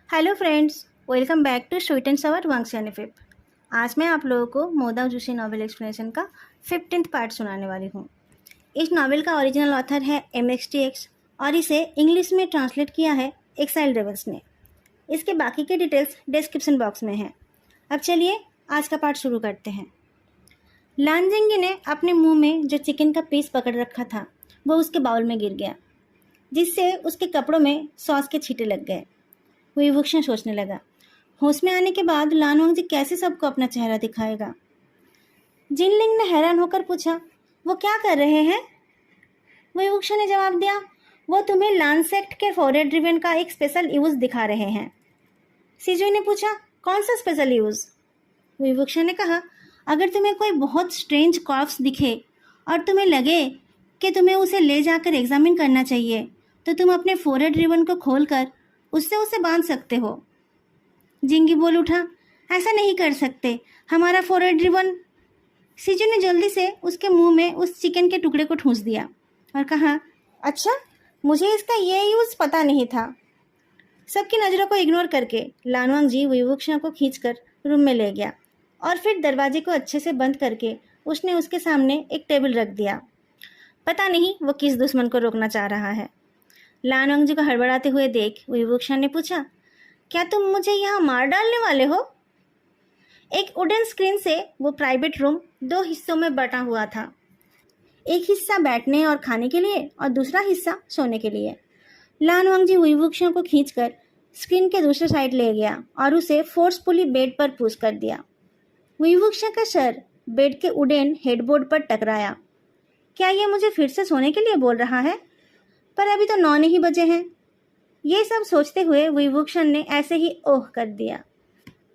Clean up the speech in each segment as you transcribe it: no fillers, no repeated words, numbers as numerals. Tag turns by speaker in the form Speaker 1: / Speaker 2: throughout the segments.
Speaker 1: Hello friends, welcome back to sweet and sour वांगसियानी फिप। आज मैं आप लोगों को मोदाव जोशी नॉवेल एक्सप्लेनेशन का 15th पार्ट सुनाने वाली हूँ। इस नॉवेल का ओरिजिनल ऑथर है MXTX और इसे इंग्लिश में ट्रांसलेट किया है एक्साइल रेवल्स ने। इसके बाकी के डिटेल्स डिस्क्रिप्शन बॉक्स में हैं। अब चलिए आज का पार्ट शुरू करते हैं। लानजिंगी ने अपने मुंह में जो चिकन का पीस पकड़ रखा था वो उसके बाउल में गिर गया, जिससे उसके कपड़ों में सॉस के छींटे लग गए। विभूषण सोचने लगा, होश में आने के बाद लानवांगजी कैसे सबको अपना चेहरा दिखाएगा। जिनलिंग ने हैरान होकर पूछा, वो क्या कर रहे हैं? विभूषण ने जवाब दिया, वो तुम्हें लानसेक्ट के फॉरवर्ड रिवन का एक स्पेशल यूज दिखा रहे हैं। सीजुई ने पूछा, कौन सा स्पेशल यूज? विभूषण ने कहा, अगर तुम्हें कोई बहुत स्ट्रेंज कॉर्प्स दिखे और तुम्हें लगे कि तुम्हें उसे ले जाकर एग्जामिन करना चाहिए तो तुम अपने फॉरवर्ड रिवन को खोलकर उससे उसे बांध सकते हो। जिंगी बोल उठा, ऐसा नहीं कर सकते, हमारा फॉरवर्ड रिवन। सीजू ने जल्दी से उसके मुंह में उस चिकन के टुकड़े को ठूंस दिया और कहा, अच्छा, मुझे इसका ये यूज पता नहीं था। सबकी नज़रों को इग्नोर करके लानवांगजी विभूषण को खींचकर रूम में ले गया और फिर दरवाजे को अच्छे से बंद करके उसने उसके सामने एक टेबल रख दिया। पता नहीं वो किस दुश्मन को रोकना चाह रहा है। लानवांगजी को हड़बड़ाते हुए देख विभूषण ने पूछा, क्या तुम मुझे यहाँ मार डालने वाले हो? एक वुडन स्क्रीन से वो प्राइवेट रूम 2 हिस्सों में बटा हुआ था। एक हिस्सा बैठने और खाने के लिए और दूसरा हिस्सा सोने के लिए। लानवांगजी विभूषण को खींचकर स्क्रीन के दूसरे साइड ले गया और उसे फोर्सफुली बेड पर पुश कर दिया। विभूषण का सर बेड के वुडन हेडबोर्ड पर टकराया। क्या ये मुझे फिर से सोने के लिए बोल रहा है? पर अभी तो 9 नहीं बजे हैं। ये सब सोचते हुए विभूषण ने ऐसे ही ओह कर दिया,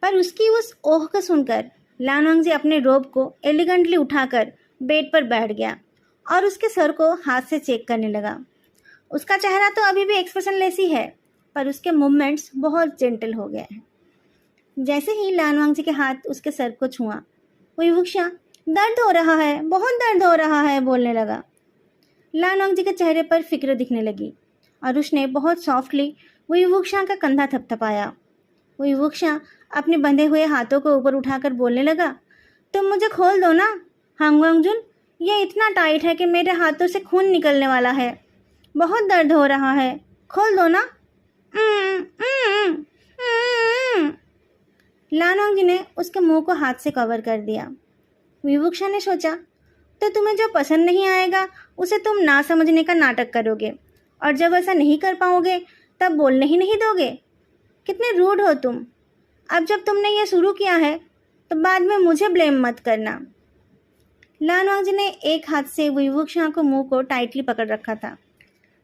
Speaker 1: पर उसकी उस ओह को सुनकर लानवांगजी अपने रोब को एलिगेंटली उठाकर बेड पर बैठ गया और उसके सर को हाथ से चेक करने लगा। उसका चेहरा तो अभी भी एक्सप्रेशनलेस ही है, पर उसके मूवमेंट्स बहुत जेंटल हो गए हैं। जैसे ही लानवांगजी के हाथ उसके सर को छुआ, विभूषण दर्द हो रहा है, बहुत दर्द हो रहा है बोलने लगा। लानवांगजी के चेहरे पर फिक्र दिखने लगी और उसने बहुत सॉफ्टली विभूषण का कंधा थपथपाया। विभूषण अपने बंधे हुए हाथों को ऊपर उठाकर बोलने लगा, तुम मुझे खोल दो ना हांगवांगजुन, ये इतना टाइट है कि मेरे हाथों से खून निकलने वाला है, बहुत दर्द हो रहा है, खोल दो ना। लानवांगजी ने उसके मुंह को हाथ से कवर कर दिया। विभूषण ने सोचा, तो तुम्हें जो पसंद नहीं आएगा उसे तुम ना समझने का नाटक करोगे और जब ऐसा नहीं कर पाओगे तब बोलने ही नहीं दोगे। कितने रूड हो तुम। अब जब तुमने ये शुरू किया है तो बाद में मुझे ब्लेम मत करना। लानवांगजी ने एक हाथ से विभूषण को मुंह को टाइटली पकड़ रखा था।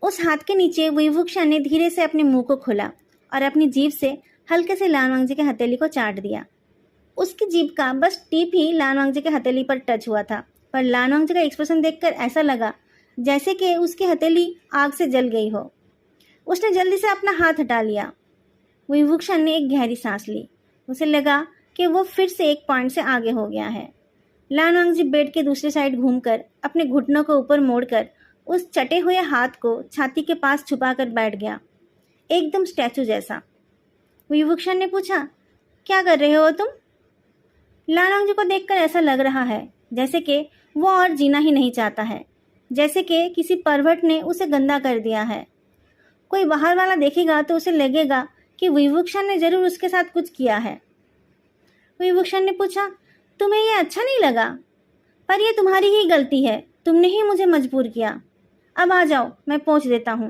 Speaker 1: उस हाथ के नीचे विभूषण ने धीरे से अपने मुंह को खोला और अपनी जीभ से हल्के से लानवांगजी के हथेली को चाट दिया। उसकी जीभ का बस टिप ही लानवांगजी के हथेली पर टच हुआ था, पर लानवांगजी का एक्सप्रेशन देखकर ऐसा लगा जैसे कि उसकी हथेली आग से जल गई हो। उसने जल्दी से अपना हाथ हटा लिया। विभूषण ने एक गहरी सांस ली। उसे लगा कि वो फिर से एक पॉइंट से आगे हो गया है। लानवांगजी बेड के दूसरी साइड घूमकर अपने घुटनों को ऊपर मोड़कर उस चटे हुए हाथ को छाती के पास छुपाकर बैठ गया, एकदम स्टैचू जैसा। विभूषण ने पूछा, क्या कर रहे हो तुम? लानवांगजी को देखकर ऐसा लग रहा है जैसे कि वो और जीना ही नहीं चाहता है, जैसे कि किसी परवर्ट ने उसे गंदा कर दिया है। कोई बाहर वाला देखेगा तो उसे लगेगा कि विभूषण ने जरूर उसके साथ कुछ किया है। विभूषण ने पूछा, तुम्हें यह अच्छा नहीं लगा? पर यह तुम्हारी ही गलती है, तुमने ही मुझे मजबूर किया। अब आ जाओ, मैं पोंछ देता हूँ।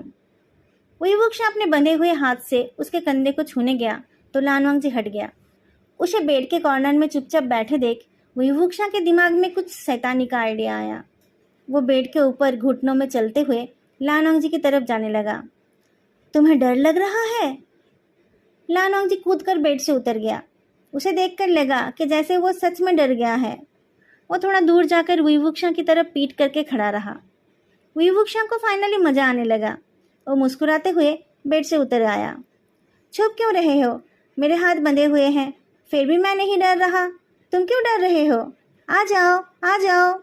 Speaker 1: विभूषण अपने बंधे हुए हाथ से उसके कंधे को छूने गया तो लानवांगजी हट गया। उसे बेड के कॉर्नर में चुपचाप बैठे देख विभूषण के दिमाग में कुछ शैतानी का आइडिया आया। वो बेड के ऊपर घुटनों में चलते हुए लानवांगजी की तरफ जाने लगा। तुम्हें डर लग रहा है? लानवांगजी कूदकर बेड से उतर गया। उसे देखकर लगा कि जैसे वो सच में डर गया है। वो थोड़ा दूर जाकर विभूषण की तरफ पीठ करके खड़ा रहा। विभूषण को फाइनली मजा आने लगा। वो मुस्कुराते हुए बेड से उतर आया। छुप क्यों रहे हो? मेरे हाथ बंधे हुए हैं, फिर भी मैं नहीं डर रहा। तुम क्यों डर रहे हो? आ जाओ, आ जाओ।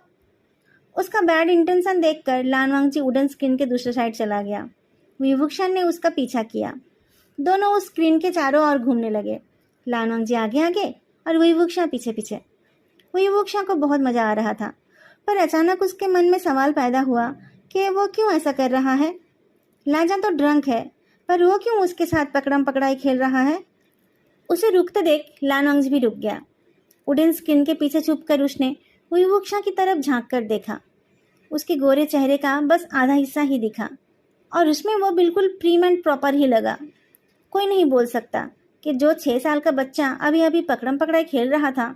Speaker 1: उसका बैड इंटेंशन देखकर लानवांगजी वुडन स्क्रीन के दूसरे साइड चला गया। विभूषण ने उसका पीछा किया। दोनों उस स्क्रीन के चारों ओर घूमने लगे, लानवांगजी आगे आगे और वुईवुक्षा पीछे पीछे। वुईवुक्षा को बहुत मजा आ रहा था, पर अचानक उसके मन में सवाल पैदा हुआ कि वो क्यों ऐसा कर रहा है। लाजा तो ड्रंक है, पर वो क्यों उसके साथ पकड़म पकड़ाई खेल रहा है। उसे रुकते देख लानवांगजी भी रुक गया। वुडन स्क्रीन के पीछे छुपकर उसने वुईवुक्षा की तरफ झांक कर देखा। उसके गोरे चेहरे का बस आधा हिस्सा ही दिखा और उसमें वो बिल्कुल प्रीम एंड प्रॉपर ही लगा। कोई नहीं बोल सकता कि जो 6 साल का बच्चा अभी अभी पकड़म पकड़ाई खेल रहा था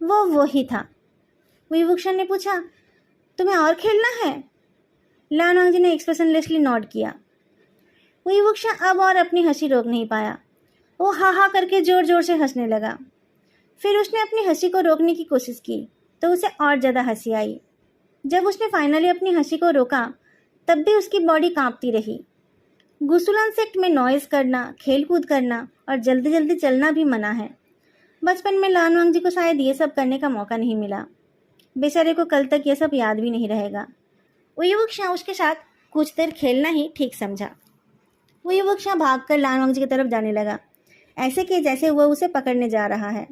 Speaker 1: वो ही था। वुईवुक्षा ने पूछा, तुम्हें और खेलना है? लानवांगजी ने एक्सप्रेशनलेसली नॉड किया। वुईवुक्षा अब और अपनी हंसी रोक नहीं पाया। वो हा हा करके जोर जोर से हंसने लगा। फिर उसने अपनी हंसी को रोकने की कोशिश की तो उसे और ज़्यादा हंसी आई। जब उसने फाइनली अपनी हंसी को रोका तब भी उसकी बॉडी कांपती रही। गुसुलन सेक्ट में नॉइज़ करना, खेल कूद करना और जल्दी जल्दी चलना भी मना है। बचपन में लानवांगजी को शायद ये सब करने का मौका नहीं मिला। बेचारे को कल तक ये सब याद भी नहीं रहेगा। वुईवुक्षा उसके साथ कुछ देर खेलना ही ठीक समझा। वुईवुक्षा भागकर लानवांगजी की तरफ जाने लगा, ऐसे कि जैसे वह उसे पकड़ने जा रहा है।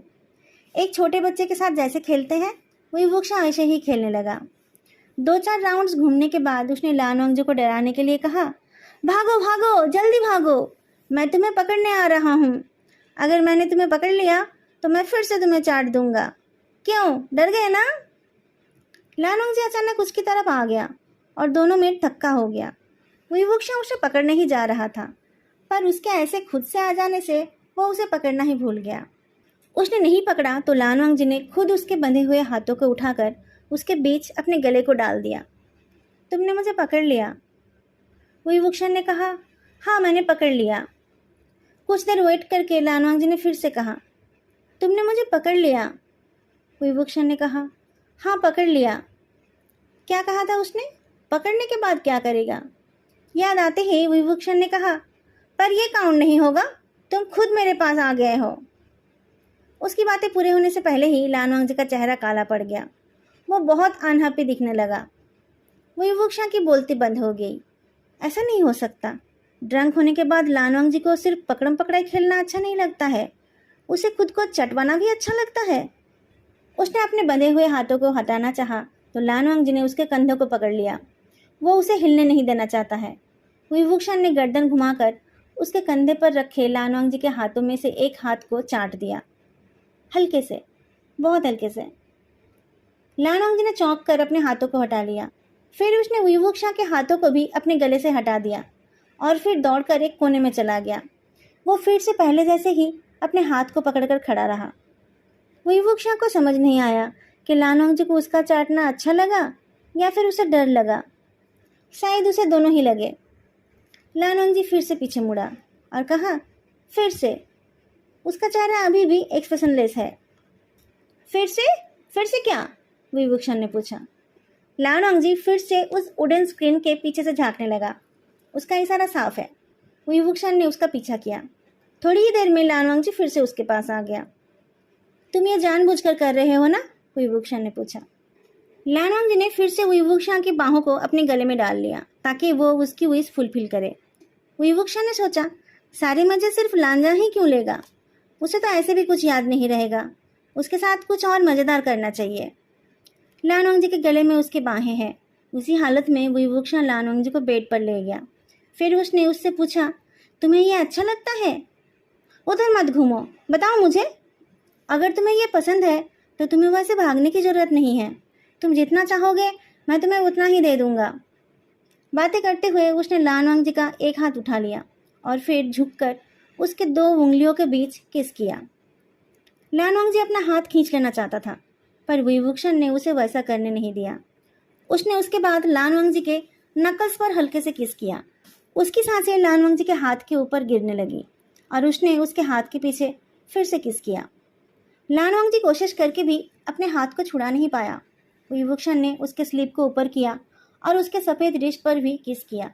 Speaker 1: एक छोटे बच्चे के साथ जैसे खेलते हैं वुईवुक्षा ऐसे ही खेलने लगा। 2-4 राउंड्स घूमने के बाद उसने लानवांगजी को डराने के लिए कहा, भागो भागो, जल्दी भागो, मैं तुम्हें पकड़ने आ रहा हूँ। अगर मैंने तुम्हें पकड़ लिया तो मैं फिर से तुम्हें चाट दूंगा। क्यों, डर गए ना? लानवांगजी अचानक उसकी तरफ आ गया और दोनों में धक्का हो गया। वुईवुक्षा उसे पकड़ने ही जा रहा था, पर उसके ऐसे खुद से आ जाने से वो उसे पकड़ना ही भूल गया। उसने नहीं पकड़ा तो लानवांगजी ने खुद उसके बंधे हुए हाथों को उठाकर उसके बीच अपने गले को डाल दिया। तुमने मुझे पकड़ लिया, वुईवुक्षा ने कहा। हाँ, मैंने पकड़ लिया। कुछ देर वेट करके लानवांगजी ने फिर से कहा, तुमने मुझे पकड़ लिया, वुईवुक्षा ने कहा। हाँ, पकड़ लिया। क्या कहा था उसने? पकड़ने के बाद क्या करेगा? याद आते ही वुईवुक्षा ने कहा, पर यह काउंट नहीं होगा, तुम खुद मेरे पास आ गए हो। उसकी बातें पूरे होने से पहले ही लानवांगजी का चेहरा काला पड़ गया। वो बहुत अनहैप्पी दिखने लगा। वुईवुक्षा की बोलती बंद हो गई। ऐसा नहीं हो सकता। ड्रंक होने के बाद लानवांगजी को सिर्फ पकड़म पकड़ाई खेलना अच्छा नहीं लगता है, उसे खुद को चटवाना भी अच्छा लगता है। उसने अपने बंधे हुए हाथों को हटाना चाहा तो लानवांगजी ने उसके कंधों को पकड़ लिया। वो उसे हिलने नहीं देना चाहता है। वुईवुक्षा ने गर्दन घुमाकर उसके कंधे पर रखे लानवांगजी के हाथों में से एक हाथ को चाट दिया, हल्के से, बहुत हल्के से। लानवांगजी ने चौंक कर अपने हाथों को हटा लिया। फिर उसने वुईवुक्षा के हाथों को भी अपने गले से हटा दिया और फिर दौड़कर एक कोने में चला गया। वो फिर से पहले जैसे ही अपने हाथ को पकड़कर खड़ा रहा। वुईवुक्षा को समझ नहीं आया कि लानवांगजी को उसका चाटना अच्छा लगा या फिर उसे डर लगा। शायद उसे दोनों ही लगे। लानवांगजी फिर से पीछे मुड़ा और कहा, फिर से। उसका चेहरा अभी भी एक्सप्रेशनलेस है। फिर से क्या? वुईवुक्षा ने पूछा। लानवांगजी फिर से उस वुडन स्क्रीन के पीछे से झांकने लगा। उसका इशारा साफ है। वुईवुक्षा ने उसका पीछा किया। थोड़ी ही देर में लानवांगजी फिर से उसके पास आ गया। तुम ये जानबूझकर कर रहे हो ना? वुईवुक्षा ने पूछा। लानवांगजी ने फिर से वुईवुक्षा की बाहों को अपने गले में डाल लिया ताकि वो उसकी विश फुलफिल करे। वुईवुक्षा ने सोचा, सारे मजे सिर्फ लांजा ही क्यों लेगा? उसे तो ऐसे भी कुछ याद नहीं रहेगा। उसके साथ कुछ और मज़ेदार करना चाहिए। लानवांगजी के गले में उसकी बाहें हैं। उसी हालत में वुईवुक्षा लानवांगजी को बेड पर ले गया। फिर उसने उससे पूछा, तुम्हें ये अच्छा लगता है? उधर मत घूमो, बताओ मुझे। अगर तुम्हें ये पसंद है तो तुम्हें वैसे भागने की ज़रूरत नहीं है। तुम जितना चाहोगे मैं तुम्हें उतना ही दे दूंगा। बातें करते हुए उसने लानवांगजी का एक हाथ उठा लिया और फिर झुककर उसके 2 उंगलियों के बीच किस किया। लानवांगजी अपना हाथ खींच लेना चाहता था, पर वुईवुक्षा ने उसे वैसा करने नहीं दिया। उसने उसके बाद लानवांगजी के नकल्स पर हल्के से किस किया। उसकी सांसें लानवांगजी के हाथ के ऊपर गिरने लगी और उसने उसके हाथ के पीछे फिर से किस किया। लानवांगजी कोशिश करके भी अपने हाथ को छुड़ा नहीं पाया। वुईवुक्षा ने उसके स्लीप को ऊपर किया और उसके सफ़ेद रिस्ट पर भी किस किया।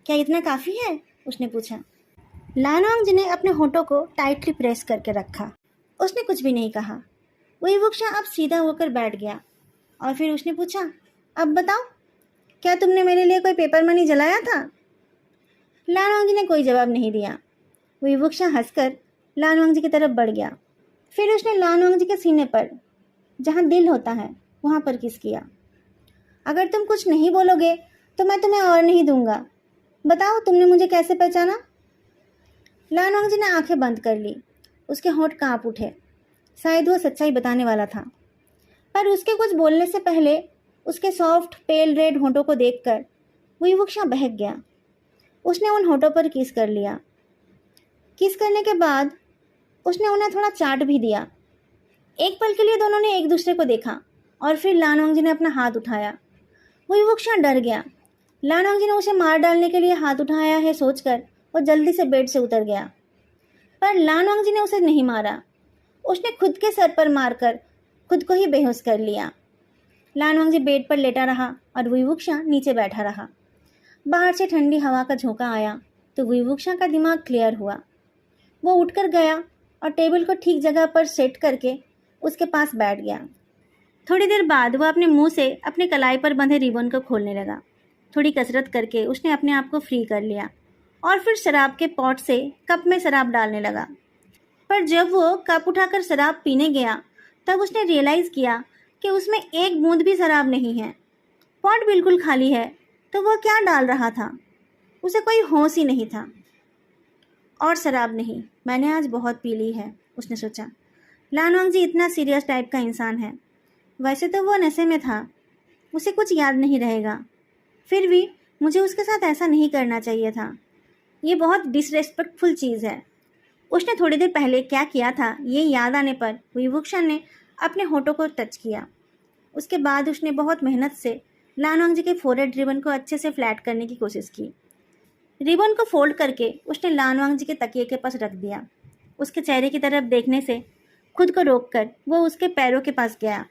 Speaker 1: क्या इतना काफ़ी है? उसने पूछा। लानवांगजी ने अपने होठों को टाइटली प्रेस करके रखा। उसने कुछ भी नहीं कहा। वुईवुक्षा अब सीधा होकर बैठ गया और फिर उसने पूछा, अब बताओ, क्या तुमने मेरे लिए कोई पेपर मनी जलाया था? लानवांगजी ने कोई जवाब नहीं दिया। विवुक्षा हंसकर लानवांग जी की तरफ बढ़ गया। फिर उसने लानवांग जी के सीने पर, जहाँ दिल होता है, वहाँ पर किस किया। अगर तुम कुछ नहीं बोलोगे तो मैं तुम्हें और नहीं दूंगा। बताओ तुमने मुझे कैसे पहचाना। लानवांग जी ने आंखें बंद कर ली। उसके होंठ कांप उठे। शायद वो सच्चाई बताने वाला था, पर उसके कुछ बोलने से पहले उसके सॉफ्ट पेल रेड होंठों को देखकर विवुक्षा बहक गया। उसने उन होंठों पर किस कर लिया। किस करने के बाद उसने उन्हें थोड़ा चाट भी दिया। एक पल के लिए दोनों ने एक दूसरे को देखा और फिर लानवांग जी ने अपना हाथ उठाया। विवुक्षा डर गया। लानवांग जी ने उसे मार डालने के लिए हाथ उठाया है सोचकर वो जल्दी से बेड से उतर गया, पर लानवांग जी ने उसे नहीं मारा। उसने खुद के सर पर मारकर खुद को ही बेहोश कर लिया। लानवांग जी बेड पर लेटा रहा और विवुक्षा नीचे बैठा रहा। बाहर से ठंडी हवा का झोंका आया तो विवुक्षा का दिमाग क्लियर हुआ। वो उठकर गया और टेबल को ठीक जगह पर सेट करके उसके पास बैठ गया। थोड़ी देर बाद वह अपने मुंह से अपने कलाई पर बंधे रिबन को खोलने लगा। थोड़ी कसरत करके उसने अपने आप को फ्री कर लिया और फिर शराब के पॉट से कप में शराब डालने लगा। पर जब वो कप उठाकर शराब पीने गया तब उसने रियलाइज़ किया कि उसमें एक बूंद भी शराब नहीं है। पॉट बिल्कुल खाली है, तो वह क्या डाल रहा था। उसे कोई होश ही नहीं था। और शराब नहीं, मैंने आज बहुत पी ली है, उसने सोचा। लानवांग जी इतना सीरियस टाइप का इंसान है। वैसे तो वो नशे में था, उसे कुछ याद नहीं रहेगा। फिर भी मुझे उसके साथ ऐसा नहीं करना चाहिए था। ये बहुत डिसरेस्पेक्टफुल चीज़ है। उसने थोड़ी देर पहले क्या किया था ये याद आने पर विवुक्षा ने अपने होठों को टच किया। उसके बाद उसने बहुत मेहनत से लानवांग जी के फोरहेड रिबन को अच्छे से फ्लैट करने की कोशिश की। रिबन को फोल्ड करके उसने लानवांग जी के तकिए के पास रख दिया। उसके चेहरे की तरफ देखने से खुद को रोककर वो उसके पैरों के पास गया।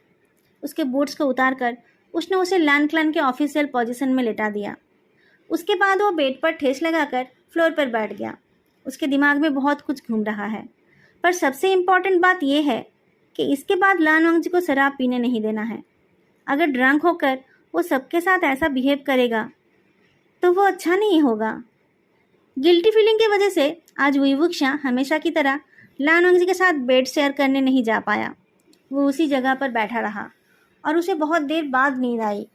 Speaker 1: उसके बूट्स को उतार कर उसने उसे लान क्लान के ऑफिशियल पोजीशन में लेटा दिया। उसके बाद वो बेड पर ठेस लगाकर फ्लोर पर बैठ गया। उसके दिमाग में बहुत कुछ घूम रहा है, पर सबसे इम्पॉर्टेंट बात यह है कि इसके बाद लानवांग जी को शराब पीने नहीं देना है। अगर ड्रंक होकर वो सबके साथ ऐसा बिहेव करेगा तो वो अच्छा नहीं होगा। गिल्टी फीलिंग की वजह से आज विवुक्षा हमेशा की तरह लानवांग जी के साथ बेड शेयर करने नहीं जा पाया। वो उसी जगह पर बैठा रहा और उसे बहुत देर बाद नींद आई।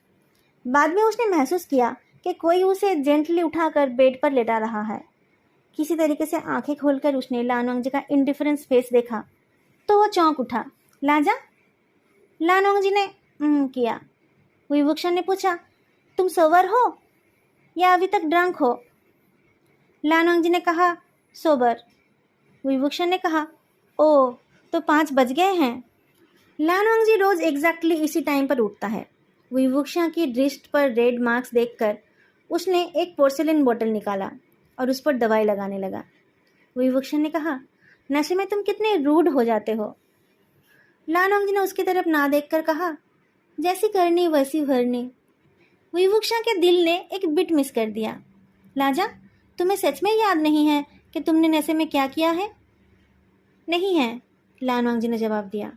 Speaker 1: बाद में उसने महसूस किया कि कोई उसे जेंटली उठाकर बेड पर लेटा रहा है। किसी तरीके से आंखें खोलकर उसने लानवांग जी का इंडिफरेंस फेस देखा तो वो चौंक उठा। लाजा? लानवांग जी ने किया। विवुक्षा ने पूछा, तुम सोबर हो या अभी तक ड्रंक हो? लानवांग जी ने कहा, सोबर। विवुक्षा ने कहा, ओह, तो 5 बज गए हैं। लानवांग जी रोज एग्जैक्टली इसी टाइम पर उठता है। विवुक्षा की रिस्ट पर रेड मार्क्स देखकर उसने एक पोर्सिलेन बोतल निकाला और उस पर दवाई लगाने लगा। विवुक्षा ने कहा, नशे में तुम कितने रूड हो जाते हो। लानवांग जी ने उसकी तरफ ना देखकर कहा, जैसी करनी वैसी भरनी। विवुक्षा के दिल ने एक बिट मिस कर दिया। लाजा, तुम्हें सच में याद नहीं है कि तुमने नशे में क्या किया है? नहीं है, लानवांग जी ने जवाब दिया।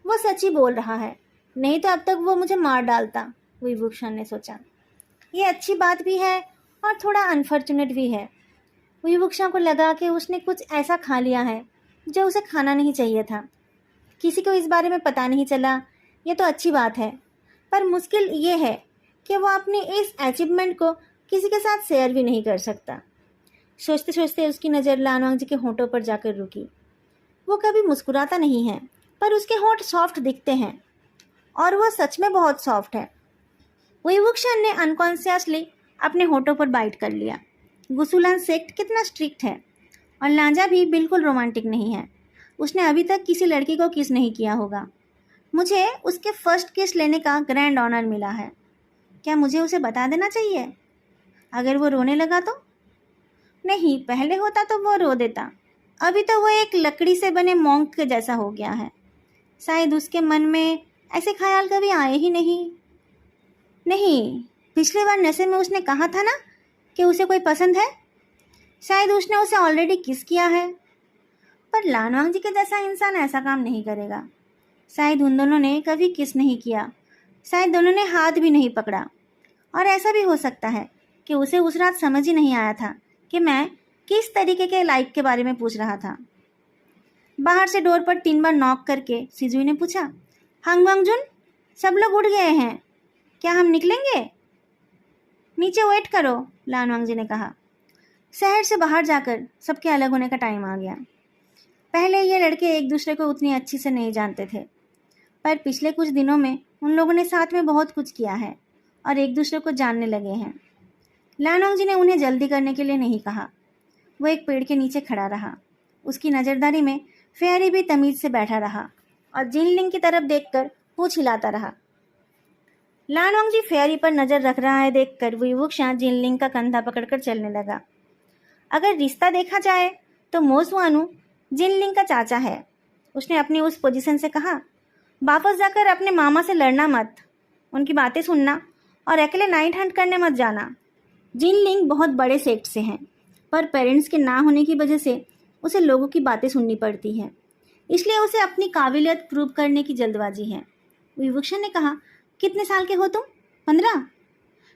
Speaker 1: वो सच ही बोल रहा है, नहीं तो अब तक वो मुझे मार डालता, विवुक्षा ने सोचा। ये अच्छी बात भी है और थोड़ा अनफॉर्चुनेट भी है। विवुक्षा को लगा कि उसने कुछ ऐसा खा लिया है जो उसे खाना नहीं चाहिए था। किसी को इस बारे में पता नहीं चला, ये तो अच्छी बात है, पर मुश्किल ये है कि वो अपने इस अचीवमेंट को किसी के साथ शेयर भी नहीं कर सकता। सोचते सोचते उसकी नज़र लानवांग जी के होंठों पर जाकर रुकी। वो कभी मुस्कुराता नहीं है, पर उसके होंठ सॉफ्ट दिखते हैं और वो सच में बहुत सॉफ्ट है। विवुक्षा ने अनकॉन्शियसली अपने होंठों पर बाइट कर लिया। गुसुलान सेक्ट कितना स्ट्रिक्ट है और लांजा भी बिल्कुल रोमांटिक नहीं है। उसने अभी तक किसी लड़की को किस नहीं किया होगा। मुझे उसके फर्स्ट किस लेने का ग्रैंड ऑनर मिला है। क्या मुझे उसे बता देना चाहिए? अगर वो रोने लगा तो? नहीं, पहले होता तो वो रो देता। अभी तो वो एक लकड़ी से बने मॉन्क के जैसा हो गया है। शायद उसके मन में ऐसे ख्याल कभी आए ही नहीं। नहीं, पिछली बार नशे में उसने कहा था ना कि उसे कोई पसंद है। शायद उसने उसे ऑलरेडी किस किया है, पर लानवांग जी के जैसा इंसान ऐसा काम नहीं करेगा। शायद उन दोनों ने कभी किस नहीं किया, शायद दोनों ने हाथ भी नहीं पकड़ा। और ऐसा भी हो सकता है कि उसे उस रात समझ ही नहीं आया था कि मैं किस तरीके के लाइक के बारे में पूछ रहा था। बाहर से डोर पर 3 बार नॉक करके सिजुई ने पूछा, हंग वांगजुन, सब लोग उठ गए हैं, क्या हम निकलेंगे? नीचे वेट करो, लान वांगजी ने कहा। शहर से बाहर जाकर सबके अलग होने का टाइम आ गया। पहले ये लड़के एक दूसरे को उतनी अच्छी से नहीं जानते थे, पर पिछले कुछ दिनों में उन लोगों ने साथ में बहुत कुछ किया है और एक दूसरे को जानने लगे हैं। लान वांगजी ने उन्हें जल्दी करने के लिए नहीं कहा। वो एक पेड़ के नीचे खड़ा रहा। उसकी नज़रदारी में फेयरी भी तमीज से बैठा रहा और जिनलिंग की तरफ देखकर पूंछ हिलाता रहा। लान वांगजी फेयरी पर नज़र रख रहा है देखकर विवुक्षा जिनलिंग का कंधा पकड़कर चलने लगा। अगर रिश्ता देखा जाए तो मोसवानु जिनलिंग का चाचा है। उसने अपनी उस पोजीशन से कहा, वापस जाकर अपने मामा से लड़ना मत, उनकी बातें सुनना और अकेले नाइट हंट करने मत जाना। जिनलिंग बहुत बड़े सेक्ट से हैं, पर पेरेंट्स के ना होने की वजह से उसे लोगों की बातें सुननी पड़ती है, इसलिए उसे अपनी काबिलियत प्रूव करने की जल्दबाजी है। विवुक्षा ने कहा, कितने साल के हो तुम? 15?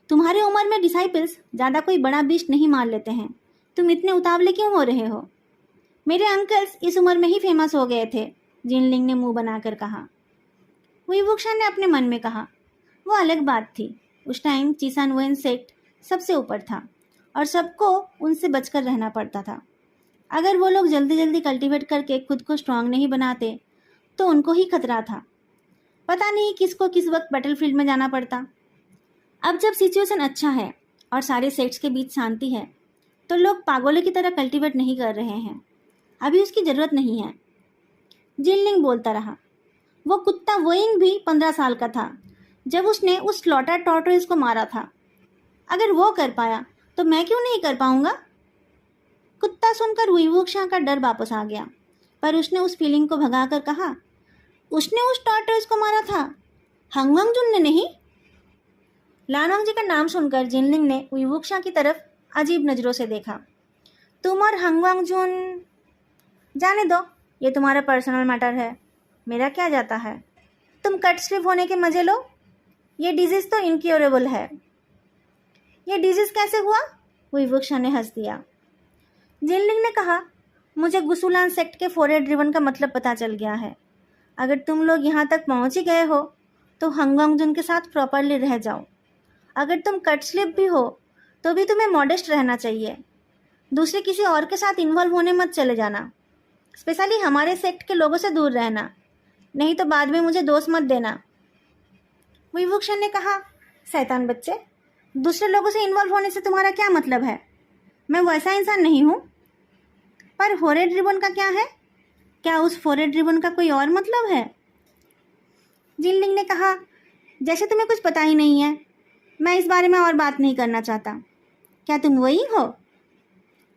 Speaker 1: तुम्हारी उम्र में डिसाइपल्स ज़्यादा कोई बड़ा बीस्ट नहीं मार लेते हैं, तुम इतने उतावले क्यों हो रहे हो? मेरे अंकल्स इस उम्र में ही फेमस हो गए थे, जिनलिंग ने मुंह बनाकर कहा। विवुक्षा ने अपने मन में कहा, वो अलग बात थी। उस टाइम चीसान वेन सेक्ट सबसे ऊपर था और सबको उनसे बचकर रहना पड़ता था। अगर वो लोग जल्दी जल्दी कल्टीवेट करके खुद को स्ट्रांग नहीं बनाते तो उनको ही खतरा था। पता नहीं किसको किस वक्त बैटलफील्ड में जाना पड़ता। अब जब सिचुएशन अच्छा है और सारे सेक्ट्स के बीच शांति है तो लोग पागलों की तरह कल्टीवेट नहीं कर रहे हैं। अभी उसकी ज़रूरत नहीं है। जिनलिंग बोलता रहा। वो कुत्ता वोइंग भी 15 साल का था जब उसने उस स्लॉटर टॉर्टोइज को मारा था। अगर वो कर पाया तो मैं क्यों नहीं कर पाऊंगा? कुत्ता सुनकर विवुक्षा का डर वापस आ गया, पर उसने उस फीलिंग को भगाकर कहा, उसने उस टॉर्टोइज को मारा था, हंग वांगजुन ने नहीं। लान वांगजी का नाम सुनकर जिनलिंग ने विवुक्षा की तरफ अजीब नज़रों से देखा। तुम और हंग वांगजुन, जाने दो, ये तुम्हारा पर्सनल मैटर है, मेरा क्या जाता है। तुम कट स्लिप होने के मजे लो। ये डिजीज़ तो इनक्योरेबल है। ये डिजीज़ कैसे हुआ? विवुक्षा ने हंस दिया। जिनलिंग ने कहा, मुझे गुसुलान सेक्ट के फॉरवर्ड ड्रिवन का मतलब पता चल गया है। अगर तुम लोग यहाँ तक पहुँच ही गए हो तो हंग वांगजुन के साथ प्रॉपरली रह जाओ। अगर तुम कट स्लिप भी हो तो भी तुम्हें मॉडेस्ट रहना चाहिए। दूसरे किसी और के साथ इन्वॉल्व होने मत चले जाना। स्पेशली हमारे सेक्ट के लोगों से दूर रहना, नहीं तो बाद में मुझे दोष मत देना। विवुक्षा ने कहा, शैतान बच्चे, दूसरे लोगों से इन्वॉल्व होने से तुम्हारा क्या मतलब है? मैं वैसा इंसान नहीं हूँ। पर फॉरवर्ड रिबन का क्या है? क्या उस फॉरवर्ड रिबन का कोई और मतलब है? जिनलिंग ने कहा, जैसे तुम्हें कुछ पता ही नहीं है, मैं इस बारे में और बात नहीं करना चाहता। क्या तुम वही हो?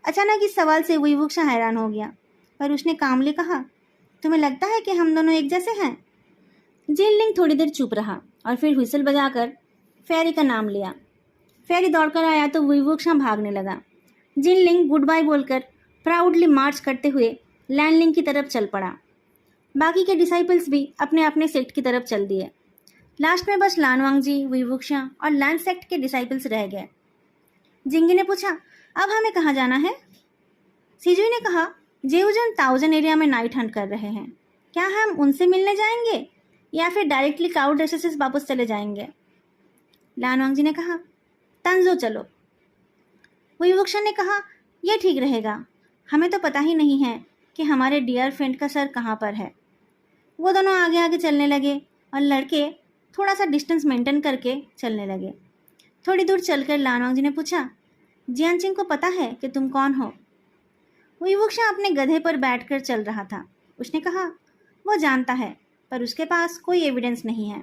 Speaker 1: अचानक इस सवाल से विवुक्षा हैरान हो गया, पर उसने कामली कहा, तुम्हें लगता है कि हम दोनों एक जैसे हैं? जिनलिंग थोड़ी देर चुप रहा और फिर व्हिसल बजाकर फेरी का नाम लिया। फेरी दौड़कर आया तो विवुक्षा भागने लगा। जिनलिंग गुड बाय बोलकर प्राउडली मार्च करते हुए लैनलिंग की तरफ चल पड़ा। बाकी के डिसाइपल्स भी अपने अपने सेक्ट की तरफ चल दिए। लास्ट में बस लान वांगजी, विवुक्षा और लैन सेक्ट के डिसाइपल्स रह गए। जिंगी ने पूछा, अब हमें कहाँ जाना है? सिजुई ने कहा, जेउजन 1000 एरिया में नाइट हंट कर रहे हैं। क्या हम उनसे मिलने जाएंगे या फिर डायरेक्टली क्लाउड एसेसिस वापस चले जाएंगे? लान वांगजी ने कहा, तंजो चलो। विवुक्षा ने कहा, यह ठीक रहेगा, हमें तो पता ही नहीं है कि हमारे डियर फ्रेंड का सर कहाँ पर है। वो दोनों आगे आगे चलने लगे और लड़के थोड़ा सा डिस्टेंस मेंटेन करके चलने लगे। थोड़ी दूर चलकर लान वांगजी ने पूछा, जियानचिंग को पता है कि तुम कौन हो? विवुक्षा अपने गधे पर बैठकर चल रहा था। उसने कहा, वो जानता है, पर उसके पास कोई एविडेंस नहीं है।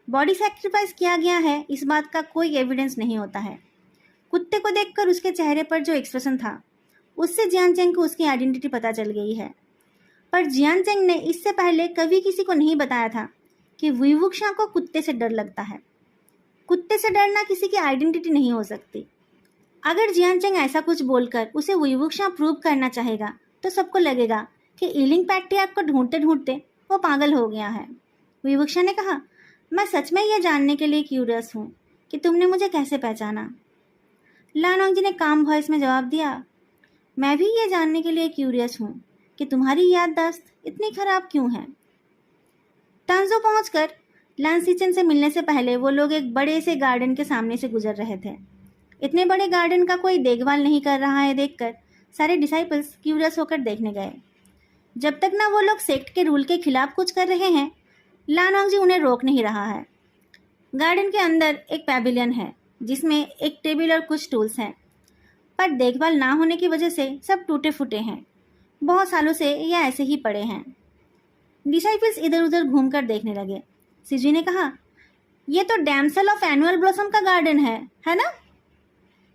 Speaker 1: बॉडी सैक्रिफाइस किया गया है, इस बात का कोई एविडेंस नहीं होता है। कुत्ते को देखकर उसके चेहरे पर जो एक्सप्रेशन था, उससे जियानचेंग को उसकी आइडेंटिटी पता चल गई है। पर जियानचेंग ने इससे पहले कभी किसी को नहीं बताया था कि विवुक्षा को कुत्ते से डर लगता है। कुत्ते से डरना किसी की आइडेंटिटी नहीं हो सकती। अगर जियानचेंग ऐसा कुछ बोलकर उसे विवुक्षा प्रूव करना चाहेगा तो सबको लगेगा कि ईलिंग पैट्रियार्क को ढूंढते ढूंढते वो पागल हो गया है। विवुक्षा ने कहा, मैं सच में यह जानने के लिए क्यूरियस हूँ कि तुमने मुझे कैसे पहचाना। लान वांगजी ने काम वॉइस में जवाब दिया, मैं भी ये जानने के लिए क्यूरियस हूँ कि तुम्हारी याददाश्त इतनी खराब क्यों है। तांजो पहुंचकर लान सीचन से मिलने से पहले वो लोग एक बड़े से गार्डन के सामने से गुजर रहे थे। इतने बड़े गार्डन का कोई देखभाल नहीं कर रहा है देखकर सारे डिसाइपल्स क्यूरियस होकर देखने गए। जब तक ना वो लोग सेक्ट के रूल के खिलाफ कुछ कर रहे हैं, लान वांगजी उन्हें रोक नहीं रहा है। गार्डन के अंदर एक पैविलियन है जिसमें एक टेबल और कुछ टूल्स हैं, पर देखभाल ना होने की वजह से सब टूटे फूटे हैं। बहुत सालों से ये ऐसे ही पड़े हैं। डिसाइपल्स इधर उधर घूमकर देखने लगे। सिजी ने कहा, ये तो डैमसेल ऑफ एनुअल ब्लॉसम का गार्डन है ना?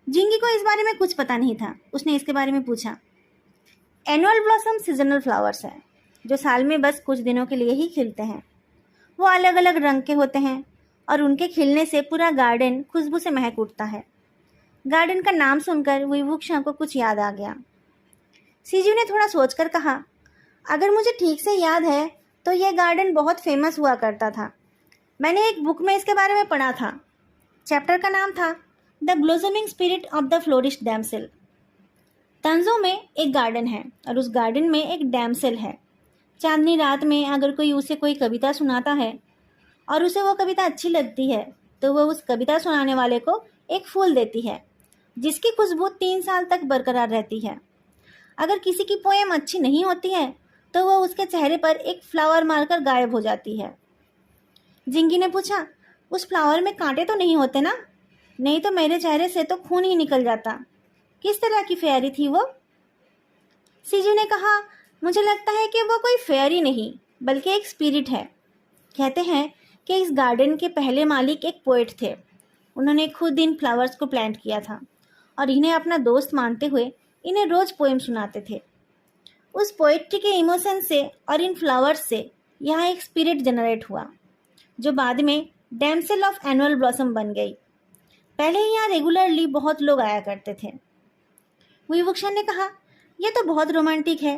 Speaker 1: जिंगी को इस बारे में कुछ पता नहीं था। उसने इसके बारे में पूछा। एनुअल ब्लॉसम सीजनल फ्लावर्स है जो साल में बस कुछ दिनों के लिए ही खिलते हैं। वो अलग अलग रंग के होते हैं और उनके खिलने से पूरा गार्डन खुशबू से महक उठता है। गार्डन का नाम सुनकर वुईवुक्शा को कुछ याद आ गया। सीजू ने थोड़ा सोचकर कहा, अगर मुझे ठीक से याद है तो यह गार्डन बहुत फेमस हुआ करता था। मैंने एक बुक में इसके बारे में पढ़ा था। चैप्टर का नाम था the blossoming spirit of the flourish damsel. तंजो में एक गार्डन है और उस गार्डन में एक डैमसेल है। चांदनी रात में अगर कोई उसे कोई कविता सुनाता है और उसे वो कविता अच्छी लगती है तो वह उस कविता सुनाने वाले को एक फूल देती है जिसकी खुशबू 3 साल तक बरकरार रहती है। अगर किसी की पोएम अच्छी नहीं होती है तो वह उसके चेहरे पर एक फ्लावर मारकर गायब हो जाती है। जिंगी ने पूछा, उस फ्लावर में कांटे तो नहीं होते ना? नहीं तो मेरे चेहरे से तो खून ही निकल जाता। किस तरह की फेयरी थी वो? सीजू ने कहा, मुझे लगता है कि वो कोई फेयरी नहीं बल्कि एक स्पिरिट है। कहते हैं कि इस गार्डन के पहले मालिक एक पोएट थे। उन्होंने खुद इन फ्लावर्स को प्लांट किया था और इन्हें अपना दोस्त मानते हुए इन्हें रोज पोएम सुनाते थे। उस पोएट्री के इमोशन से और इन फ्लावर्स से यहाँ एक स्पिरिट जनरेट हुआ जो बाद में डैमसेल ऑफ एनुअल ब्लॉसम बन गई। पहले यहाँ रेगुलरली बहुत लोग आया करते थे। वुईवुक्शा ने कहा, यह तो बहुत रोमांटिक है,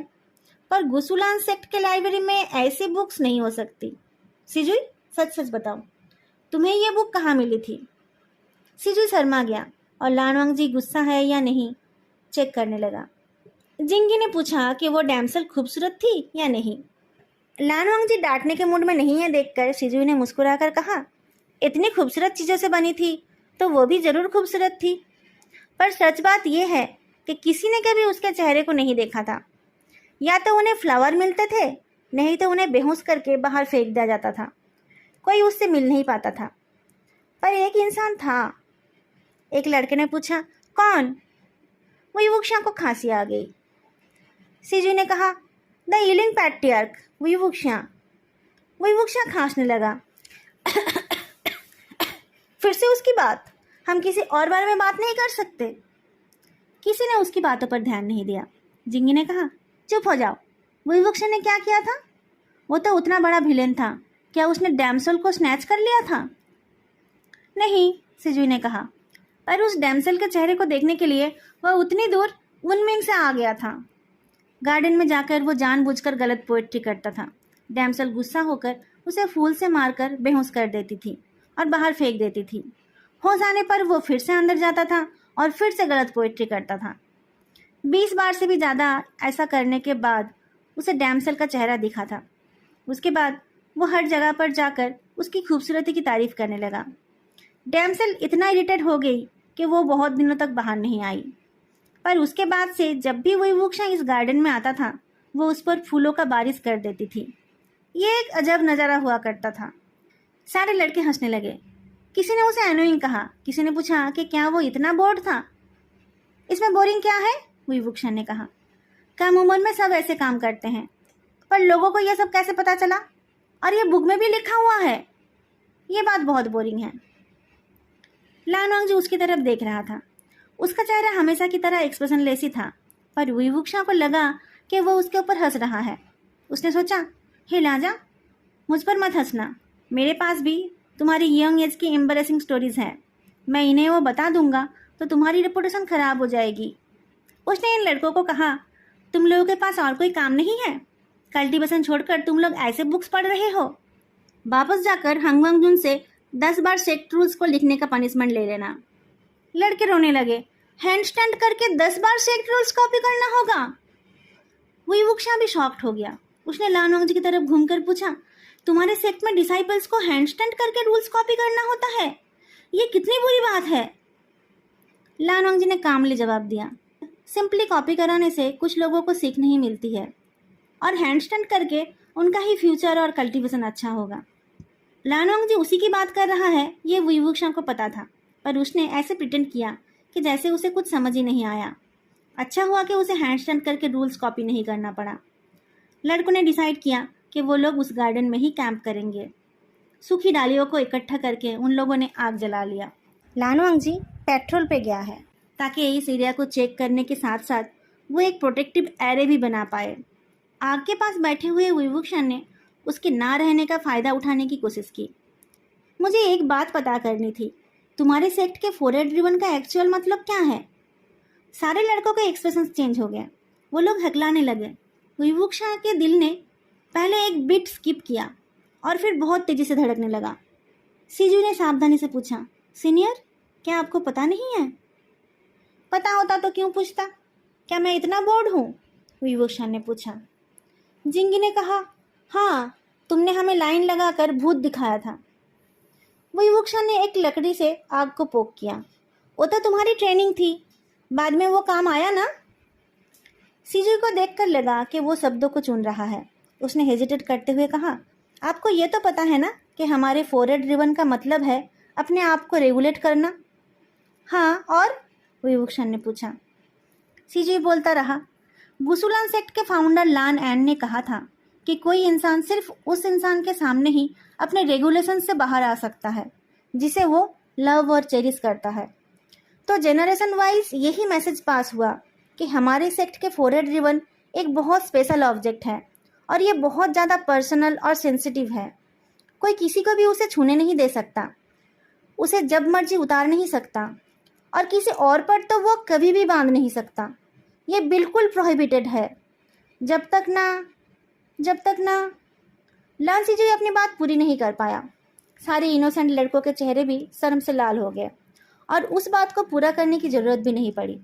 Speaker 1: पर गुसुलान सेक्ट के लाइब्रेरी में ऐसी बुक्स नहीं हो सकती। सिजुई, सच सच बताओ, तुम्हें यह बुक कहाँ मिली थी? सिजुई शर्मा गया और लान वांगजी गुस्सा है या नहीं चेक करने लगा। जिंगी ने पूछा कि वो डैमसेल खूबसूरत थी या नहीं। लान वांगजी डांटने के मूड में नहीं है देखकर सिजुई ने मुस्कुराकर कहा, इतनी खूबसूरत चीज़ों से बनी थी तो वो भी ज़रूर खूबसूरत थी, पर सच बात यह है कि किसी ने कभी उसके चेहरे को नहीं देखा था। या तो उन्हें फ्लावर मिलते थे, नहीं तो उन्हें बेहोश करके बाहर फेंक दिया जाता था। कोई उससे मिल नहीं पाता था। पर एक इंसान था। एक लड़के ने पूछा, कौन? वुईवुक्शा को खांसी आ गई। सिजू ने कहा, द ईलिंग पैट्रियार्क वुईवुक्शा। वुईवुक्शा खांसने लगा। फिर से उसकी बात? हम किसी और बारे में बात नहीं कर सकते? किसी ने उसकी बातों पर ध्यान नहीं दिया। जिंगी ने कहा, चुप हो जाओ। वुईवुक्शा ने क्या किया था? वो तो उतना बड़ा विलेन था। क्या उसने डैमसेल को स्नैच कर लिया था? नहीं, सिजुई ने कहा, पर उस डैमसेल के चेहरे को देखने के लिए वह उतनी दूर वुनमिंग से आ गया था। गार्डन में जाकर वो जानबूझकर गलत पोएट्री करता था। डैमसेल गुस्सा होकर उसे फूल से मारकर बेहोश कर देती थी और बाहर फेंक देती थी। होश आने पर वो फिर से अंदर जाता था और फिर से गलत पोएट्री करता था। 20 बार से भी ज़्यादा ऐसा करने के बाद उसे डैमसेल का चेहरा दिखा था। उसके बाद वो हर जगह पर जाकर उसकी खूबसूरती की तारीफ करने लगा। डैमसेल इतना इरिटेट हो गई कि वो बहुत दिनों तक बाहर नहीं आई। पर उसके बाद से जब भी वुईवुक्शा इस गार्डन में आता था वो उस पर फूलों का बारिश कर देती थी। ये एक अजब नज़ारा हुआ करता था। सारे लड़के हंसने लगे। किसी ने उसे एनोइंग कहा। किसी ने पूछा कि क्या वो इतना बोर्ड था? इसमें बोरिंग क्या है? वुईवुक्शा ने कहा, कम उम्र में सब ऐसे काम करते हैं, पर लोगों को यह सब कैसे पता चला? और ये बुक में भी लिखा हुआ है। ये बात बहुत बोरिंग है। लान वांगजी उसकी तरफ देख रहा था। उसका चेहरा हमेशा की तरह एक्सप्रेशन लेस ही था, पर वुईवुक्शा को लगा कि वो उसके ऊपर हंस रहा है। उसने सोचा, हे लाजा, मुझ पर मत हंसना। मेरे पास भी तुम्हारी यंग एज की एम्बरेसिंग स्टोरीज हैं। मैं इन्हें वो बता दूंगा तो तुम्हारी रेपुटेशन खराब हो जाएगी। उसने इन लड़कों को कहा, तुम लोगों के पास और कोई काम नहीं है? कल्टीवेशन छोड़कर तुम लोग ऐसे बुक्स पढ़ रहे हो? वापस जाकर हंगवांगजुन से 10 बार सेक्ट रूल्स को लिखने का पनिशमेंट ले लेना। लड़के रोने लगे। हैंड स्टैंड करके 10 बार सेक्ट रूल्स कॉपी करना होगा। वुईवुक्शा भी शॉक्ड हो गया। उसने लानवांग जी की तरफ घूमकर पूछा, तुम्हारे सेक्ट में डिसाइपल्स को हैंड स्टैंड करके रूल्स कॉपी करना होता है? ये कितनी बुरी बात है। लानवांग जी ने कामली जवाब दिया, सिंपली कॉपी कराने से कुछ लोगों को सीख नहीं मिलती है और हैंड स्टैंड करके उनका ही फ्यूचर और कल्टीवेशन अच्छा होगा। लानवांग जी उसी की बात कर रहा है, ये वुईवुक्शा को पता था, पर उसने ऐसे प्रिटेंड किया कि जैसे उसे कुछ समझ ही नहीं आया। अच्छा हुआ कि उसे हैंड स्टैंड करके रूल्स कॉपी नहीं करना पड़ा। लड़कों ने डिसाइड किया कि वो लोग उस गार्डन में ही कैंप करेंगे। सूखी डालियों को इकट्ठा करके उन लोगों ने आग जला लिया। लानवांग जी पेट्रोल पे गया है ताकि इस एरिया को चेक करने के साथ साथ वो एक प्रोटेक्टिव एरे भी बना पाए। आग के पास बैठे हुए वुईवुक्शा ने उसके ना रहने का फ़ायदा उठाने की कोशिश की। मुझे एक बात पता करनी थी, तुम्हारे सेक्ट के फोरहेड रिबन का एक्चुअल मतलब क्या है? सारे लड़कों के एक्सप्रेशन चेंज हो गए। वो लोग हकलाने लगे। वुईवुक्शा के दिल ने पहले एक बीट स्किप किया और फिर बहुत तेज़ी से धड़कने लगा। सीजू ने सावधानी से पूछा, सीनियर, क्या आपको पता नहीं है? पता होता तो क्यों पूछता? क्या मैं इतना बोर्ड हूँ? वुईवुक्शा ने पूछा। जिंगी ने कहा, हाँ, तुमने हमें लाइन लगाकर भूत दिखाया था। वुईवुक्शा ने एक लकड़ी से आग को पोक किया। वो तो तुम्हारी ट्रेनिंग थी, बाद में वो काम आया ना? सीजू को देखकर लगा कि वो शब्दों को चुन रहा है। उसने हेजिटेट करते हुए कहा, आपको ये तो पता है ना कि हमारे फोरहेड रिबन का मतलब है अपने आप को रेगुलेट करना? हाँ, और? वुईवुक्शा ने पूछा। सीजू बोलता रहा, गुसुलान सेक्ट के फाउंडर लान एन ने कहा था कि कोई इंसान सिर्फ उस इंसान के सामने ही अपने रेगुलेशन से बाहर आ सकता है जिसे वो लव और चेरिश करता है। तो जेनरेशन वाइज यही मैसेज पास हुआ कि हमारे सेक्ट के फोरहेड रिबन एक बहुत स्पेशल ऑब्जेक्ट है और ये बहुत ज़्यादा पर्सनल और सेंसिटिव है। कोई किसी को भी उसे छूने नहीं दे सकता, उसे जब मर्जी उतार नहीं सकता और किसी और पर तो वो कभी भी बांध नहीं सकता। ये बिल्कुल प्रोहिबिटेड है जब तक ना। लाल सीजू अपनी बात पूरी नहीं कर पाया। सारे इनोसेंट लड़कों के चेहरे भी शर्म से लाल हो गए और उस बात को पूरा करने की जरूरत भी नहीं पड़ी।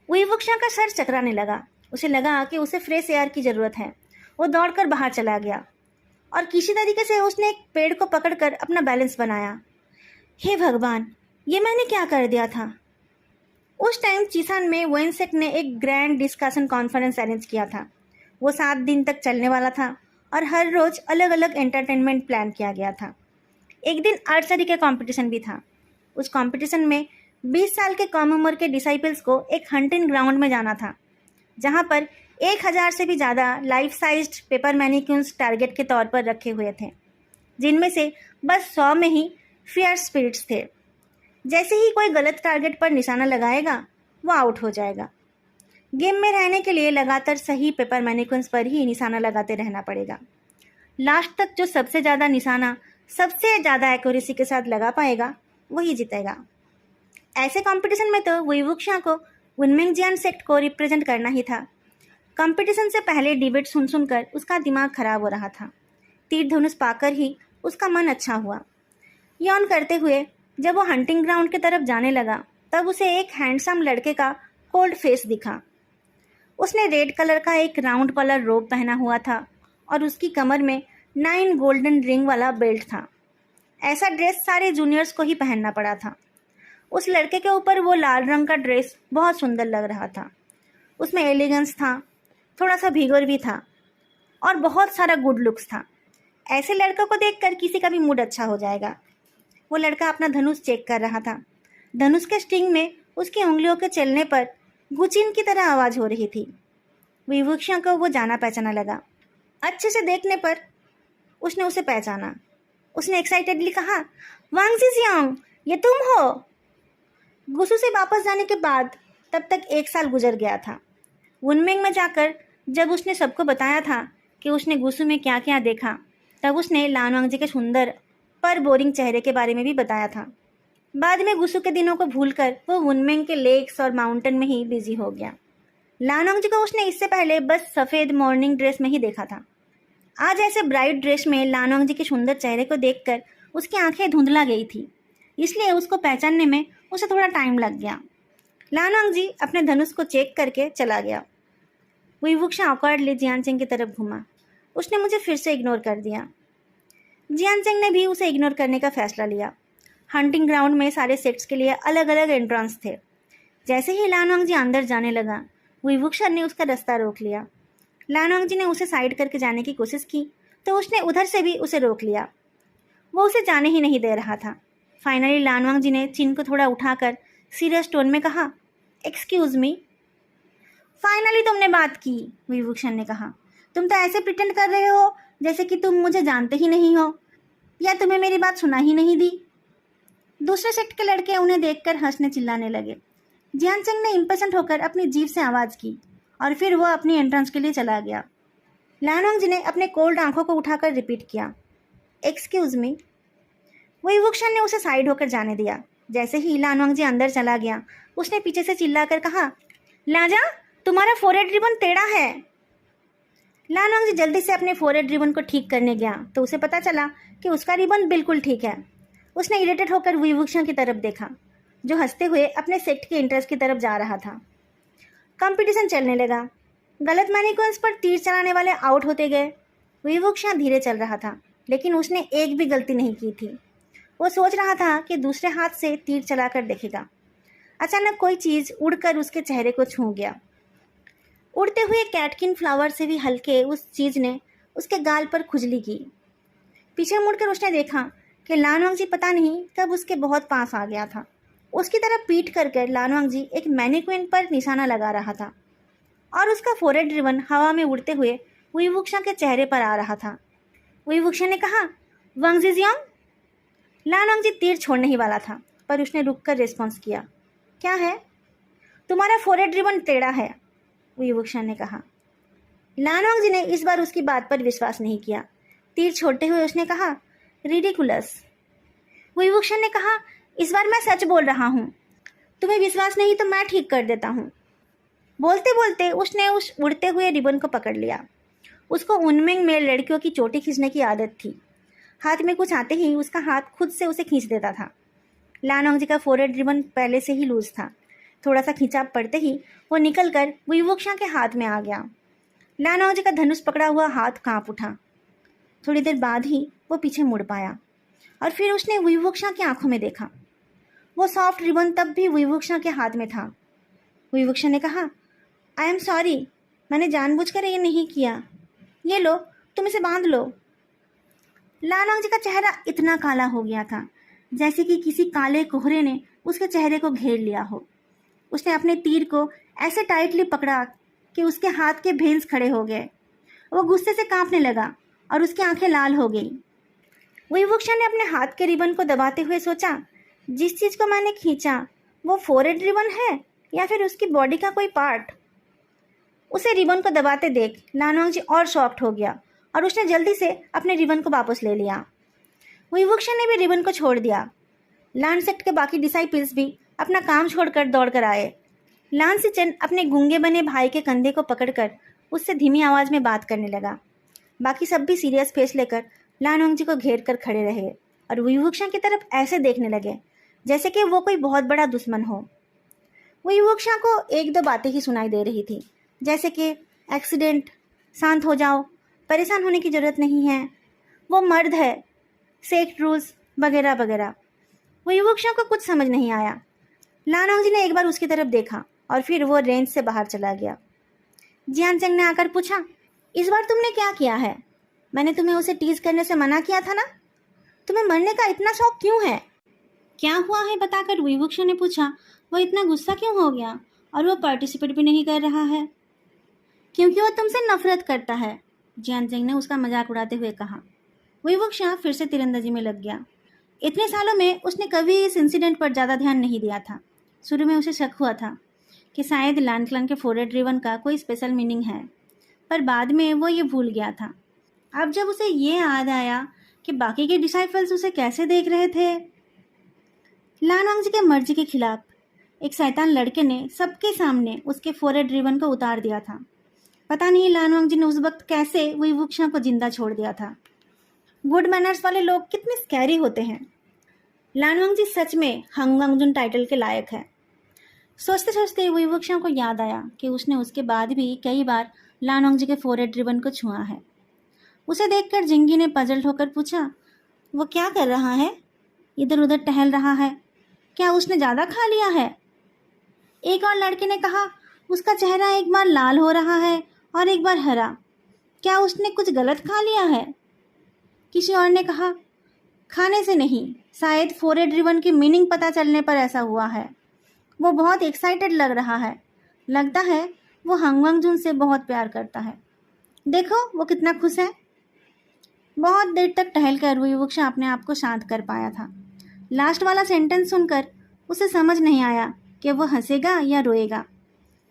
Speaker 1: वुईवुक्शा का सर चकराने लगा। उसे लगा कि उसे फ्रेश एयर की जरूरत है। वो दौड़कर बाहर चला गया और किसी तरीके से उसने एक पेड़ को पकड़कर अपना बैलेंस बनाया। हे भगवान, ये मैंने क्या कर दिया था? उस टाइम चीसान में वेनसेक ने एक ग्रैंड डिस्कशन कॉन्फ्रेंस अरेंज किया था। वो 7 दिन तक चलने वाला था और हर रोज अलग अलग एंटरटेनमेंट प्लान किया गया था। एक दिन आर्चरी का कंपटीशन भी था। उस कंपटीशन में 20 साल के कम उम्र के डिसाइपल्स को एक हंटिंग ग्राउंड में जाना था, जहां पर 1000 से भी ज़्यादा लाइफ साइज्ड पेपर मैनिक्यून्स टारगेट के तौर पर रखे हुए थे, जिनमें से बस 100 में ही फियर्स स्पिरिट्स थे। जैसे ही कोई गलत टारगेट पर निशाना लगाएगा, वो आउट हो जाएगा। गेम में रहने के लिए लगातार सही पेपर मैनिक्यून्स पर ही निशाना लगाते रहना पड़ेगा। लास्ट तक जो सबसे ज़्यादा निशाना सबसे ज़्यादा एक्यूरेसी के साथ लगा पाएगा, वही जीतेगा। ऐसे कंपटीशन में तो वुईवुक्शा को वुनमिंगजियान सेक्ट को रिप्रेजेंट करना ही था। कंपटीशन से पहले डिबेट सुन सुनकर उसका दिमाग खराब हो रहा था। तीर धनुष पाकर ही उसका मन अच्छा हुआ। यौन करते हुए जब वो हंटिंग ग्राउंड की तरफ जाने लगा, तब उसे एक हैंडसम लड़के का कोल्ड फेस दिखा। उसने रेड कलर का एक राउंड कॉलर रोब पहना हुआ था और उसकी कमर में 9 गोल्डन रिंग वाला बेल्ट था। ऐसा ड्रेस सारे जूनियर्स को ही पहनना पड़ा था। उस लड़के के ऊपर वो लाल रंग का ड्रेस बहुत सुंदर लग रहा था। उसमें एलिगेंस था, थोड़ा सा भीगोर भी था और बहुत सारा गुड लुक्स था। ऐसे लड़कों को देखकर किसी का भी मूड अच्छा हो जाएगा। वो लड़का अपना धनुष चेक कर रहा था। धनुष के स्ट्रिंग में उसकी उंगलियों के चलने पर गुचिन की तरह आवाज़ हो रही थी। वुईवुक्शा को वो जाना पहचाना लगा। अच्छे से देखने पर उसने उसे पहचाना। उसने एक्साइटेडली कहा, वांग जिजियांग, ये तुम हो? गुसु से वापस जाने के बाद तब तक 1 साल गुजर गया था। वुनमिंग में जाकर जब उसने सबको बताया था कि उसने गुसु में क्या क्या देखा, तब उसने लानवांग जी के सुंदर पर बोरिंग चेहरे के बारे में भी बताया था। बाद में गुसु के दिनों को भूलकर वो वुनमिंग के लेक्स और माउंटेन में ही बिजी हो गया। लानवांग जी को उसने इससे पहले बस सफ़ेद मॉर्निंग ड्रेस में ही देखा था। आज ऐसे ब्राइट ड्रेस में लानवांग जी के सुंदर चेहरे को देखकर उसकी आंखें धुंधला गई थी, इसलिए उसको पहचानने में उसे थोड़ा टाइम लग गया। लानवांग जी अपने धनुष को चेक करके चला गया। वुईवुक्शा ऑकवर्डली जियानचेंग की तरफ घूमा। उसने मुझे फिर से इग्नोर कर दिया। जियानचेंग ने भी उसे इग्नोर करने का फैसला लिया। हंटिंग ग्राउंड में सारे सेक्ट्स के लिए अलग अलग एंट्रेंस थे। जैसे ही लानवांग जी अंदर जाने लगा, वुईवुक्शा ने उसका रास्ता रोक लिया। लानवांग जी ने उसे साइड करके जाने की कोशिश की तो उसने उधर से भी उसे रोक लिया। वो उसे जाने ही नहीं दे रहा था। फाइनली लानवांग जी ने चिन को थोड़ा उठाकर सीरियस टोन में कहा, एक्सक्यूज मी। फाइनली तुमने बात की, वुईवुक्शा ने कहा। तुम तो ऐसे प्रिटेंड कर रहे हो जैसे कि तुम मुझे जानते ही नहीं हो या तुम्हें मेरी बात सुना ही नहीं दी। दूसरे सेक्ट के लड़के उन्हें देखकर हंसने चिल्लाने लगे। जियानचेंग ने इम्पेशेंट होकर अपनी जीभ से आवाज़ की और फिर वह अपनी एंट्रेंस के लिए चला गया। लानवांग जी ने अपने कोल्ड आंखों को उठाकर रिपीट किया, एक्सक्यूज मी। वुईवुक्शा ने उसे साइड होकर जाने दिया। जैसे ही लानवांग जी अंदर चला गया, उसने पीछे से चिल्लाकर कहा, लाजा, तुम्हारा फोरहेड रिबन टेढ़ा है। लानवांग जी जल्दी से अपने फोरहेड रिबन को ठीक करने गया तो उसे पता चला कि उसका रिबन बिल्कुल ठीक है। उसने इरिटेट होकर वुईवुक्शा की तरफ देखा, जो हंसते हुए अपने सेक्ट के इंटरेस्ट की तरफ जा रहा था। कंपटीशन चलने लगा। गलत मैनिक्वेंस पर तीर चलाने वाले आउट होते गए। वुईवुक्शा धीरे चल रहा था, लेकिन उसने एक भी गलती नहीं की थी। वो सोच रहा था कि दूसरे हाथ से तीर चलाकर देखेगा। अचानक कोई चीज़ उड़कर उसके चेहरे को छू गया। उड़ते हुए कैटकिन फ्लावर से भी हल्के उस चीज़ ने उसके गाल पर खुजली की। पीछे मुड़कर उसने देखा कि लानवांग जी पता नहीं कब उसके बहुत पास आ गया था। उसकी तरफ पीठ कर लानवांग जी एक मैनिक्विन पर निशाना लगा रहा था और उसका फोरहेड रिबन हवा में उड़ते हुए वुईवुक्शा के चेहरे पर आ रहा था। वुईवुक्शा ने कहा, वांग जिजियांग। लानवांग जी तीर छोड़ने ही वाला था, पर उसने रुककर रिस्पॉन्स किया, क्या है? तुम्हारा फोरहेड रिबन टेढ़ा है, वुईवुक्शा ने कहा। लानवांग जी ने इस बार उसकी बात पर विश्वास नहीं किया। तीर छोड़ते हुए उसने कहा, रिडिकुलस। वुईवुक्शा ने कहा, इस बार मैं सच बोल रहा हूँ, तुम्हें विश्वास नहीं तो मैं ठीक कर देता हूँ। बोलते बोलते उसने उस उड़ते हुए रिबन को पकड़ लिया। उसको उनमें में लड़कियों की चोटी खींचने की आदत थी। हाथ में कुछ आते ही उसका हाथ खुद से उसे खींच देता था। लानवांग जी का फोरहेड रिबन पहले से ही लूज था। थोड़ा सा खिंचाव पड़ते ही वो निकलकर वुईवुक्शा के हाथ में आ गया। लानवांग जी का धनुष पकड़ा हुआ हाथ कांप उठा। थोड़ी देर बाद ही वो पीछे मुड़ पाया और फिर उसने वुईवुक्शा की आंखों में देखा। वो सॉफ्ट रिबन तब भी वुईवुक्शा के हाथ में था। वुईवुक्शा ने कहा, आई एम सॉरी, मैंने जानबूझकर ये नहीं किया। ये लो, तुम इसे बांध लो। लानवांग जी का चेहरा इतना काला हो गया था जैसे कि किसी काले कोहरे ने उसके चेहरे को घेर लिया हो। उसने अपने तीर को ऐसे टाइटली पकड़ा कि उसके हाथ के भेंस खड़े हो गए। वो गुस्से से कांपने लगा और उसकी आंखें लाल हो गई। वुईवुक्शा ने अपने हाथ के रिबन को दबाते हुए सोचा, जिस चीज़ को मैंने खींचा वो फोरहेड रिबन है या फिर उसकी बॉडी का कोई पार्ट। उसे रिबन को दबाते देख लानवांग जी और शॉक्ड हो गया और उसने जल्दी से अपने रिबन को वापस ले लिया। वुईवुक्शा ने भी रिबन को छोड़ दिया। लान सेक्ट के बाकी डिसाइपल्स भी अपना काम छोड़कर दौड़कर आए। लान सिचन अपने गूंगे बने भाई के कंधे को पकड़कर उससे धीमी आवाज़ में बात करने लगा। बाकी सब भी सीरियस फेस लेकर लानवांग जी को घेर कर खड़े रहे और वुईवुक्शा की तरफ ऐसे देखने लगे जैसे कि वो कोई बहुत बड़ा दुश्मन हो। वुईवुक्शा को एक दो बातें ही सुनाई दे रही थी, जैसे कि एक्सीडेंट, शांत हो जाओ, परेशान होने की ज़रूरत नहीं है, वो मर्द है, सेक्ट रूल्स वगैरह वगैरह। वुईवुक्शा को कुछ समझ नहीं आया। लानवांग जी ने एक बार उसकी तरफ देखा और फिर वो रेंज से बाहर चला गया। जियानचेंग ने आकर पूछा, इस बार तुमने क्या किया है? मैंने तुम्हें उसे टीज करने से मना किया था ना? तुम्हें मरने का इतना शौक क्यों है? क्या हुआ है बताकर वुईवुक्शा ने पूछा, वो इतना गुस्सा क्यों हो गया और वो पार्टिसिपेट भी नहीं कर रहा है? क्योंकि वो तुमसे नफरत करता है, जियानचेंग ने उसका मजाक उड़ाते हुए कहा। वुईवुक्शा फिर से तीरंदाजी में लग गया। इतने सालों में उसने कभी इस इंसिडेंट पर ज़्यादा ध्यान नहीं दिया था। शुरू में उसे शक हुआ था कि शायद लान क्लान के फोरहेड रिबन का कोई स्पेशल मीनिंग है, पर बाद में वो ये भूल गया था। अब जब उसे ये याद आया कि बाकी के डिसाइपल्स उसे कैसे देख रहे थे। लानवांग जी के मर्जी के खिलाफ एक शैतान लड़के ने सबके सामने उसके फोरहेड रिबन को उतार दिया था। पता नहीं लानवांग जी ने उस वक्त कैसे वुईवुक्शा को जिंदा छोड़ दिया था। गुड मैनर्स वाले लोग कितने स्कैरी होते हैं। लानवांग जी सच में हंग वांगजुन टाइटल के लायक है। सोचते सोचते वुईवुक्शा को याद आया कि उसने उसके बाद भी कई बार लानोंगजी के फोरहेड रिबन को छुआ है। उसे देखकर जिंगी ने पजल्ड होकर पूछा, वो क्या कर रहा है? इधर उधर टहल रहा है। क्या उसने ज़्यादा खा लिया है? एक और लड़के ने कहा, उसका चेहरा एक बार लाल हो रहा है और एक बार हरा। क्या उसने कुछ गलत खा लिया है? किसी और ने कहा, खाने से नहीं, शायद फोरहेड रिबन की मीनिंग पता चलने पर ऐसा हुआ है। वो बहुत एक्साइटेड लग रहा है। लगता है वो हंगवंगजुन से बहुत प्यार करता है। देखो वो कितना खुश है। बहुत देर तक टहल कर वुईवुक्शा अपने आप को शांत कर पाया था। लास्ट वाला सेंटेंस सुनकर उसे समझ नहीं आया कि वो हंसेगा या रोएगा।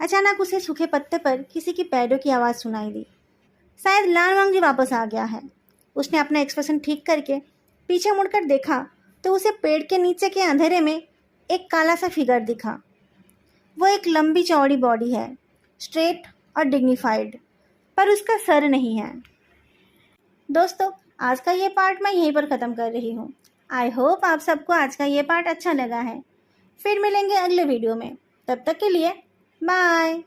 Speaker 1: अचानक उसे सूखे पत्ते पर किसी की पैरों की आवाज़ सुनाई दी। शायद लानवांगजी वापस आ गया है। उसने अपना एक्सप्रेशन ठीक करके पीछे मुड़कर देखा तो उसे पेड़ के नीचे के अंधेरे में एक काला सा फिगर दिखा। वो एक लंबी चौड़ी बॉडी है, स्ट्रेट और डिग्निफाइड, पर उसका सर नहीं है। दोस्तों, आज का ये पार्ट मैं यहीं पर ख़त्म कर रही हूँ। आई होप आप सबको आज का ये पार्ट अच्छा लगा है। फिर मिलेंगे अगले वीडियो में। तब तक के लिए बाय।